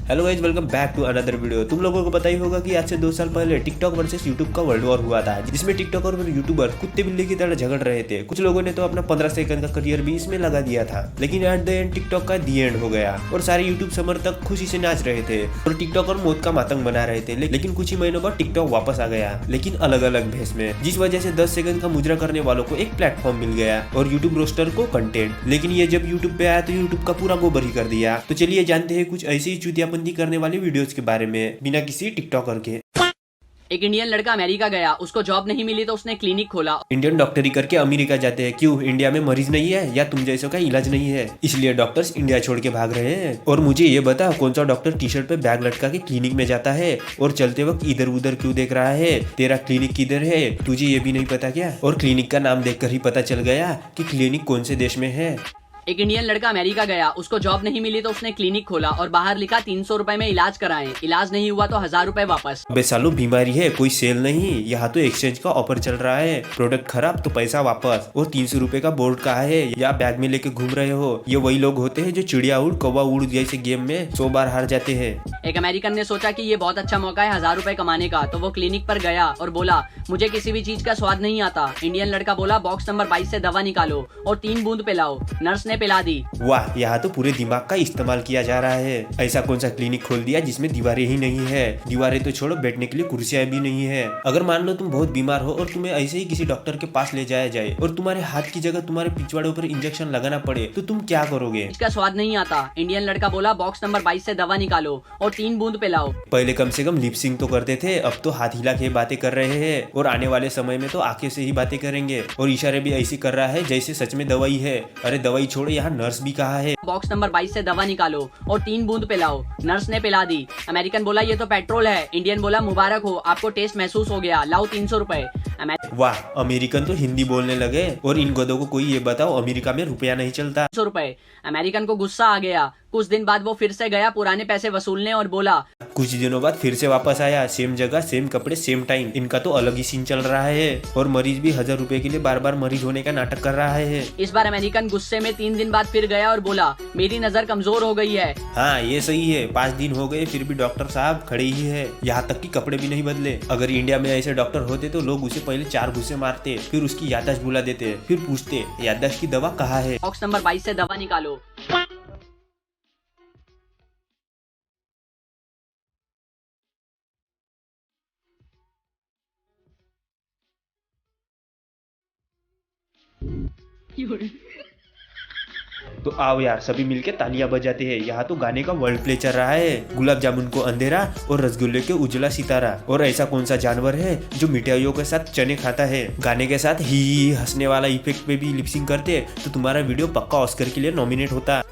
Hello guys, welcome back to another video. तुम लोगों को पता ही होगा कि आज से 2 साल पहले टिकटॉक वर्सेस यूट्यूब का वर्ल्ड वॉर हुआ था, जिसमें टिकटॉकर और यूट्यूबर कुत्ते बिल्ली की तरह झगड़ रहे थे। कुछ लोगों ने तो अपना 15 सेकंड का करियर भी इसमें लगा दिया था, लेकिन एट द एंड टिकटॉक का दी एंड हो गया और सारे यूट्यूब समर्थक खुशी से नाच रहे थे और टिकटॉकर मौत का मातंग बना रहे थे। लेकिन कुछ ही महीनों बाद टिकटॉक वापस आ गया, लेकिन अलग अलग भेष में, जिस वजह से 10 सेकंड का मुजरा करने वालों को एक प्लेटफॉर्म मिल गया और यूट्यूब रोस्टर को कंटेंट। लेकिन ये जब यूट्यूब पे आया तो यूट्यूब का पूरा गोबर ही कर दिया। तो चलिए जानते हैं कुछ ऐसी ही चूतियापंती करने वाली वीडियोस के बारे में बिना किसी टिकटॉकर के। एक इंडियन लड़का अमेरिका गया, उसको जॉब नहीं मिली तो उसने क्लिनिक खोला। इंडियन डॉक्टरी करके अमेरिका जाते हैं, क्यों? इंडिया में मरीज नहीं है या तुम जैसों का इलाज नहीं है, इसलिए डॉक्टर्स इंडिया छोड़ के भाग रहे हैं। और मुझे ये बता, कौन सा डॉक्टर टी शर्ट पे बैग लटका के क्लिनिक में जाता है और चलते वक्त इधर उधर क्यों देख रहा है? तेरा क्लिनिक किधर है, तुझे ये भी नहीं पता क्या? और क्लिनिक का नाम देखकर ही पता चल गया कि क्लिनिक कौन से देश में है। एक इंडियन लड़का अमेरिका गया, उसको जॉब नहीं मिली तो उसने क्लिनिक खोला और बाहर लिखा 300 रुपए में इलाज कराएं। इलाज नहीं हुआ तो 1000 रुपए वापस। अबे सालों, बीमारी है, कोई सेल नहीं, यहाँ तो एक्सचेंज का ऑफर चल रहा है। प्रोडक्ट खराब तो पैसा वापस। और 300 रुपए का बोर्ड कहाँ है या बैग में लेके घूम रहे हो? ये वही लोग होते हैं जो चिड़िया उड़ कौवा उड़ जैसे गेम में 100 बार हार जाते हैं। एक अमेरिकन ने सोचा कि ये बहुत अच्छा मौका है 1000 रुपए कमाने का, तो वो क्लिनिक पर गया और बोला, मुझे किसी भी चीज का स्वाद नहीं आता। इंडियन लड़का बोला, बॉक्स नंबर 22 से दवा निकालो और 3 बूंद पिलाओ। नर्स ने पिला दी। यहाँ तो पूरे दिमाग का इस्तेमाल किया जा रहा है। ऐसा कौन सा क्लिनिक खोल दिया जिसमें दीवारें ही नहीं है? दीवारें तो छोड़ो, बैठने के लिए कुर्सियां भी नहीं है। अगर मान लो तुम बहुत बीमार हो और तुम्हें ऐसे ही किसी डॉक्टर के पास ले जाया जाए और तुम्हारे हाथ की जगह तुम्हारे पिछवाड़े पर इंजेक्शन लगाना पड़े, तो तुम क्या करोगे? इसका स्वाद नहीं आता। इंडियन लड़का बोला, बॉक्स नंबर 22 से दवा निकालो और 3 बूंद पिलाओ। पहले कम से कम लिपसिंग तो करते थे, अब तो हाथ हिला के बातें कर रहे हैं और आने वाले समय में तो आंखें से ही बातें करेंगे और इशारे भी ऐसी कर रहा है जैसे सच में दवाई है। अरे दवाई छोड़ो, यहाँ नर्स भी कहाँ है? बॉक्स नंबर 22 से दवा निकालो और 3 बूंद पिलाओ। नर्स ने पिला दी। अमेरिकन बोला, ये तो पेट्रोल है। इंडियन बोला, मुबारक हो, आपको टेस्ट महसूस हो गया, लाओ 300 रुपए। वाह, अमेरिकन तो हिंदी बोलने लगे। और इन गधों को कोई ये बताओ, अमेरिका में रुपया नहीं चलता। 300 रुपए। अमेरिकन को गुस्सा आ गया। कुछ दिन बाद वो फिर से गया पुराने पैसे वसूलने और बोला, कुछ दिनों बाद फिर से वापस आया, सेम जगह सेम कपड़े सेम टाइम। इनका तो अलग ही सीन चल रहा है। और मरीज भी 1000 रुपए के लिए बार बार मरीज होने का नाटक कर रहा है। इस बार अमेरिकन गुस्से में 3 दिन बाद फिर गया और बोला, मेरी नजर कमजोर हो गई है। हाँ, ये सही है। 5 दिन हो गए फिर भी डॉक्टर साहब खड़े ही है, यहाँ तक कि कपड़े भी नहीं बदले। अगर इंडिया में ऐसे डॉक्टर होते तो लोग उसे पहले 4 घुसे मारते, फिर उसकी याददाश्त भुला देते, फिर पूछते याददाश्त की दवा कहाँ है? बॉक्स नंबर 22 से दवा निकालो। तो आओ यार, सभी मिलके तालियां बजाते हैं। यहाँ तो गाने का वर्ल्ड प्ले चल रहा है। गुलाब जामुन को अंधेरा और रसगुल्ले के उजला सितारा। और ऐसा कौन सा जानवर है जो मिठाइयों के साथ चने खाता है? गाने के साथ ही हंसने वाला इफेक्ट पे भी लिपसिंग करते तो तुम्हारा वीडियो पक्का ऑस्कर के लिए नॉमिनेट होता।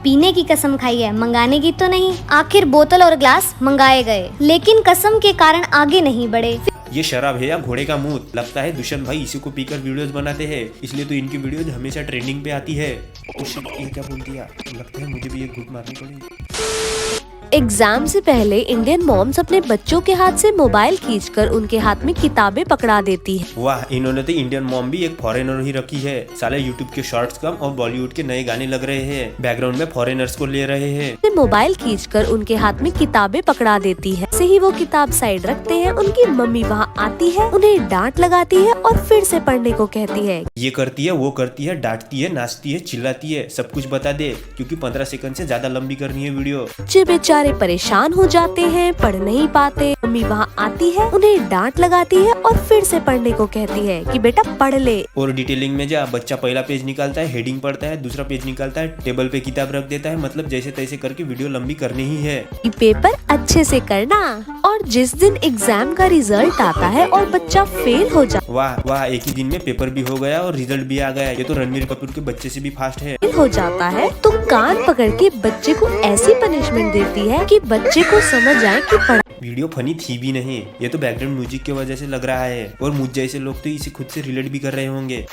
पीने की कसम खाई है, मंगाने की तो नहीं। आखिर बोतल और ग्लास मंगाए गए, लेकिन कसम के कारण आगे नहीं बढ़े। ये शराब है या घोड़े का मुंह? लगता है दुष्यंत भाई इसी को पीकर वीडियोस बनाते हैं, इसलिए तो इनकी वीडियोस हमेशा ट्रेंडिंग पे आती है। ये क्या बोल दिया? लगता है मुझे भी एक घूंट मारनी पड़ेगी। एग्जाम से पहले इंडियन मॉम्स अपने बच्चों के हाथ से मोबाइल खींचकर उनके हाथ में किताबें पकड़ा देती है। वाह, इन्होंने तो इंडियन मॉम भी एक फॉरेनर ही रखी है। साले यूट्यूब के शॉर्ट्स कम और बॉलीवुड के नए गाने लग रहे हैं, बैकग्राउंड में फॉरेनर्स को ले रहे हैं। मोबाइल खींचकर उनके हाथ में किताबें पकड़ा देती है। से ही वो किताब साइड रखते हैं, उनकी मम्मी वहाँ आती है, उन्हें डांट लगाती है और फिर से पढ़ने को कहती है। ये करती है, वो करती है, डांटती है, नाचती है, चिल्लाती है, सब कुछ बता दे, क्योंकि 15 सेकंड से ज्यादा लंबी करनी है वीडियो। बच्चे बेचारे परेशान हो जाते हैं, पढ़ नहीं पाते। मम्मी वहाँ आती है, उन्हें डांट लगाती है और फिर से पढ़ने को कहती है कि बेटा पढ़ ले। और डिटेलिंग में जा, बच्चा पहला पेज निकालता है, हेडिंग पढ़ता है, दूसरा पेज निकालता है, टेबल पे किताब रख देता है, मतलब जैसे तैसे करके वीडियो लंबी करनी ही है। पेपर अच्छे से करना। और जिस दिन एग्जाम का रिजल्ट आता है और बच्चा फेल हो जाता, वाह वाह, एक ही दिन में पेपर भी हो गया और रिजल्ट भी आ गया। ये तो रणबीर कपूर के बच्चे से भी फास्ट है। हो जाता है तो कान पकड़ के बच्चे को ऐसी पनिशमेंट देती है कि बच्चे को समझ आए कि पढ़ा। वीडियो फनी थी भी नहीं, ये तो बैकग्राउंड म्यूजिक की वजह से लग रहा है। और मुझ जैसे लोग तो इसे खुद से रिलेट भी कर रहे होंगे।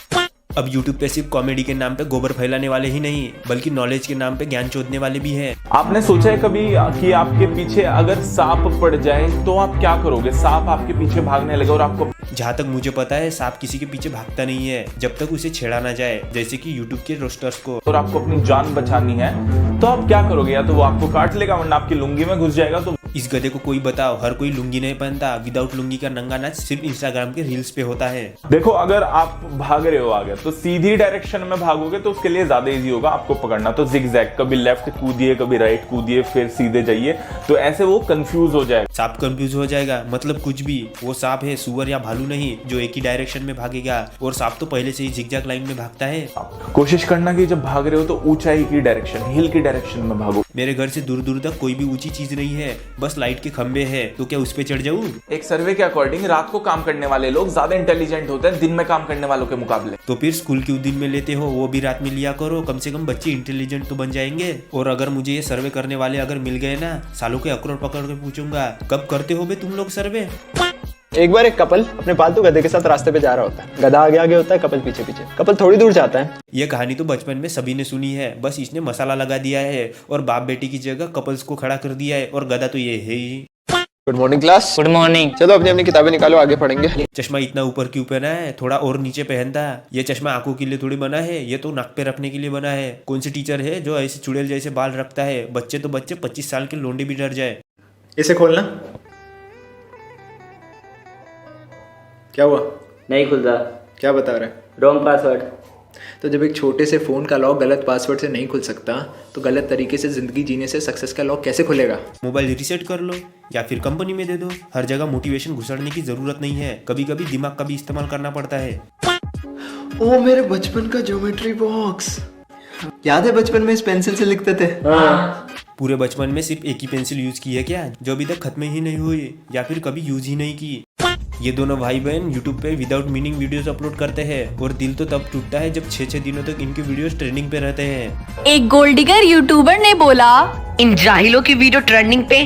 अब यूट्यूब पे सिर्फ कॉमेडी के नाम पे गोबर फैलाने वाले ही नहीं बल्कि नॉलेज के नाम पे ज्ञान चोदने वाले भी हैं। आपने सोचा है कभी कि आपके पीछे अगर सांप पड़ जाए तो आप क्या करोगे? सांप आपके पीछे भागने लगे और आपको, जहाँ तक मुझे पता है सांप किसी के पीछे भागता नहीं है जब तक उसे छेड़ा ना जाए, जैसे कि यूट्यूब के रोस्टर्स को। और आपको अपनी जान बचानी है तो आप क्या करोगे? या तो वो आपको काट लेगा वरना आपकी लुंगी में घुस जाएगा। तो इस गधे को कोई बताओ, हर कोई लुंगी नहीं पहनता। विदाउट लुंगी का नंगा नाच सिर्फ इंस्टाग्राम के रील्स पे होता है। देखो, अगर आप भाग रहे हो आगे तो सीधी डायरेक्शन में भागोगे तो उसके लिए ज्यादा इजी होगा आपको पकड़ना। तो जिगजैग, कभी लेफ्ट कूदिए कभी राइट कूदिए फिर सीधे जाइए, तो ऐसे वो कंफ्यूज हो जाएगा। सांप कंफ्यूज हो जाएगा मतलब कुछ भी। वो सांप है, सुअर या भालू नहीं जो एक ही डायरेक्शन में भागेगा। और सांप तो पहले से ही जिगजैग लाइन में भागता है। कोशिश करना कि जब भाग रहे हो तो ऊंचाई की डायरेक्शन, हिल की डायरेक्शन में भागो। मेरे घर से दूर दूर तक कोई भी ऊंची चीज नहीं है, बस लाइट के खंबे है। तो क्या उस पे चढ़ जाऊं? एक सर्वे के अकॉर्डिंग रात को काम करने वाले लोग ज्यादा इंटेलिजेंट होते हैं दिन में काम करने वालों के मुकाबले। तो फिर स्कूल क्यों दिन में लेते हो? वो भी रात में लिया करो, कम से कम बच्चे इंटेलिजेंट तो बन जाएंगे। और अगर मुझे ये सर्वे करने वाले अगर मिल गए ना, सालों के अखरोट पकड़ के पूछूंगा कब करते हो बे तुम लोग सर्वे। एक बार एक कपल अपने पालतू गधे के साथ रास्ते पे जा रहा होता है। गधा आगे आगे होता है, कपल पीछे पीछे। कपल थोड़ी दूर जाता है। ये कहानी तो बचपन में सभी ने सुनी है, बस इसने मसाला लगा दिया है और बाप बेटी की जगह कपल्स को खड़ा कर दिया है। और गधा तो ये है ही। Good morning class. Good morning. चलो अपनी अपनी किताबें निकालो, आगे पढ़ेंगे। चश्मा इतना ऊपर क्यों पहना है? थोड़ा और नीचे पहनता। ये चश्मा आंखों के लिए थोड़ी बना है, ये तो नाक पे रखने के लिए बना है। कौन सी टीचर है जो ऐसे चुड़ैल जैसे बाल रखता है? बच्चे तो बच्चे, 25 साल के लोंडे भी डर जाए। इसे खोलना। क्या हुआ? नहीं खुल रहा। क्या बता रहे? Wrong password. तो जब एक छोटे से फ़ोन का लॉक गलत पासवर्ड से नहीं खुल सकता तो गलत तरीके से ज़िंदगी जीने से सक्सेस का लॉक कैसे खुलेगा? मोबाइल रिसेट कर लो या फिर कंपनी में दे दो। हर जगह मोटिवेशन घुसड़ने की जरूरत नहीं है, कभी कभी दिमाग का भी इस्तेमाल करना पड़ता है। ओ मेरे बचपन का ज्योमेट्री बॉक्स, याद है बचपन में इस पेंसिल से लिखते थे? पूरे बचपन में सिर्फ एक ही पेंसिल यूज की है क्या, जो अभी तक खत्म ही नहीं हुई या फिर कभी यूज ही नहीं की? ये दोनों भाई बहन यूट्यूब पे विदाउट मीनिंग वीडियोस अपलोड करते हैं और दिल तो तब टूटता है जब 6-6 दिनों तक इनके वीडियोस ट्रेंडिंग पे रहते हैं। एक गोल्ड डिगर यूट्यूबर ने बोला, इन जाहिलों की वीडियो ट्रेंडिंग पे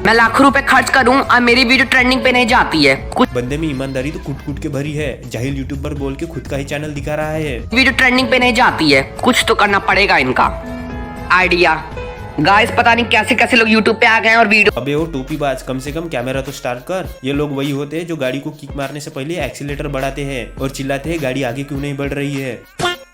मैं लाखों रुपए खर्च करूं और मेरी वीडियो ट्रेंडिंग पे नहीं जाती है। कुछ बंदे में ईमानदारी तो कूट कूट के भरी है। जाहिल यूट्यूबर बोल के खुद का ही चैनल दिखा रहा है। वीडियो ट्रेंडिंग पे नहीं जाती है, कुछ तो करना पड़ेगा इनका। आइडिया गाइस, पता नहीं कैसे कैसे लोग यूट्यूब पे आ गए और वीडियो। अबे वो टोपीबाज, कम से कम कैमरा तो स्टार्ट कर। ये लोग वही होते हैं जो गाड़ी को किक मारने से पहले एक्सीलेटर बढ़ाते हैं और चिल्लाते हैं गाड़ी आगे क्यों नहीं बढ़ रही है।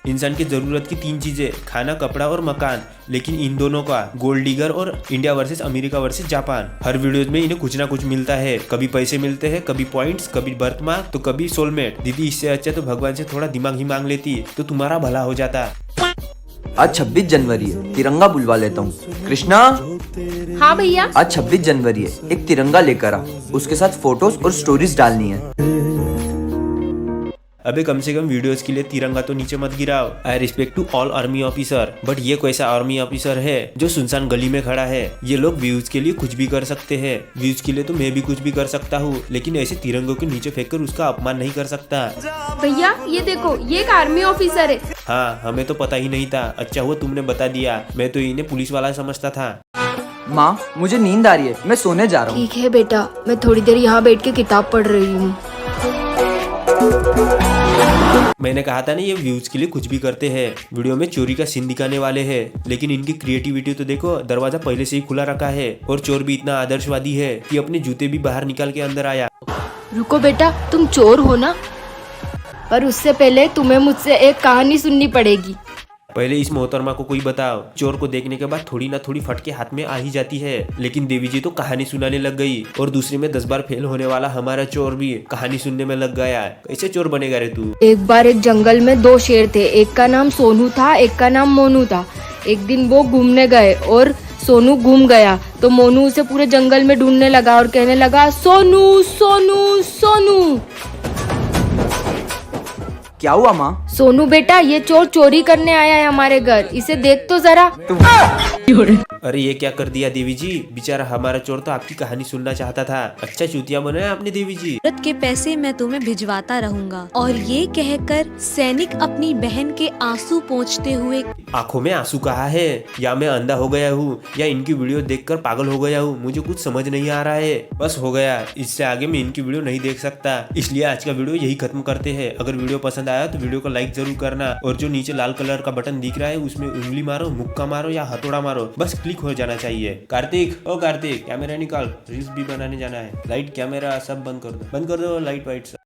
इंसान की जरूरत की 3 चीजें, खाना, कपड़ा और मकान, लेकिन इन दोनों का गोल्ड डिगर और India versus America versus Japan. हर वीडियोस में इन्हें कुछ ना कुछ मिलता है। कभी पैसे मिलते हैं, कभी पॉइंट्स, कभी बर्थ मार्क, तो कभी सोलमेट। दीदी इससे अच्छा तो भगवान से थोड़ा दिमाग ही मांग लेती तो तुम्हारा भला हो जाता। आज 26 जनवरी है, तिरंगा बुलवा लेता हूँ। कृष्णा। हाँ भैया। आज 26 जनवरी है, एक तिरंगा लेकर आ, उसके साथ फोटोज और स्टोरीज डालनी है। अबे कम से कम वीडियोस के लिए तिरंगा तो नीचे मत गिराओ। I respect to all army officer, but ये कोई सा आर्मी ऑफिसर है जो सुनसान गली में खड़ा है? ये लोग व्यूज के लिए कुछ भी कर सकते हैं। व्यूज के लिए तो मैं भी कुछ भी कर सकता हूँ, लेकिन ऐसे तिरंगों के नीचे फेंक कर उसका अपमान नहीं कर सकता। भैया ये देखो, ये एक आर्मी ऑफिसर है। हाँ, हमें तो पता ही नहीं था। अच्छा हुआ तुमने बता दिया, मैं तो इन्हें पुलिस वाला समझता था। माँ मुझे नींद आ रही है, मैं सोने जा रहा हूँ। ठीक है बेटा, मैं थोड़ी देर यहाँ बैठ के किताब पढ़ रही हूँ। मैंने कहा था ना ये व्यूज के लिए कुछ भी करते हैं। वीडियो में चोरी का सीन दिखाने वाले हैं, लेकिन इनकी क्रिएटिविटी तो देखो, दरवाजा पहले से ही खुला रखा है और चोर भी इतना आदर्शवादी है कि अपने जूते भी बाहर निकाल के अंदर आया। रुको बेटा, तुम चोर हो ना, पर उससे पहले तुम्हें मुझसे एक कहानी सुननी पड़ेगी। पहले इस मोहतरमा को कोई बताओ, चोर को देखने के बाद थोड़ी ना थोड़ी फटके हाथ में आ ही जाती है। लेकिन देवी जी तो कहानी सुनाने लग गई और दूसरे में 10 बार फेल होने वाला हमारा चोर भी कहानी सुनने में लग गया। कैसे चोर बनेगा रे तू? एक बार एक जंगल में 2 शेर थे, एक का नाम सोनू था, एक का नाम मोनू था। एक दिन वो घूमने गए और सोनू गुम गया, तो मोनू उसे पूरे जंगल में ढूंढने लगा और कहने लगा, सोनू सोनू सोनू। क्या हुआ माँ? सोनू बेटा, ये चोर चोरी करने आया है हमारे घर, इसे देख तो जरा। अरे ये क्या कर दिया देवी जी, बेचारा हमारा चोर तो आपकी कहानी सुनना चाहता था। अच्छा चूतिया बनाया आपने देवी जी। जरूरत के पैसे मैं तुम्हें भिजवाता रहूंगा। और ये कहकर सैनिक अपनी बहन के आंसू पोंछते हुए आंखों में आंसू कहाँ है, या मैं अंधा हो गया हूँ, या इनकी वीडियो देखकर पागल हो गया हूँ, मुझे कुछ समझ नहीं आ रहा है। बस हो गया, इससे आगे मैं इनकी वीडियो नहीं देख सकता। इसलिए आज का वीडियो यही खत्म करते हैं। अगर वीडियो पसंद आया तो वीडियो को लाइक जरूर करना, और जो नीचे लाल कलर का बटन दिख रहा है उसमें उंगली मारो, मुक्का मारो या हथौड़ा मारो, बस क्लिक हो जाना चाहिए। कार्तिक, ओ कार्तिक, कैमरा निकाल, रील्स भी बनाने जाना है। लाइट कैमरा सब बंद कर दो, लाइट वाइट सब।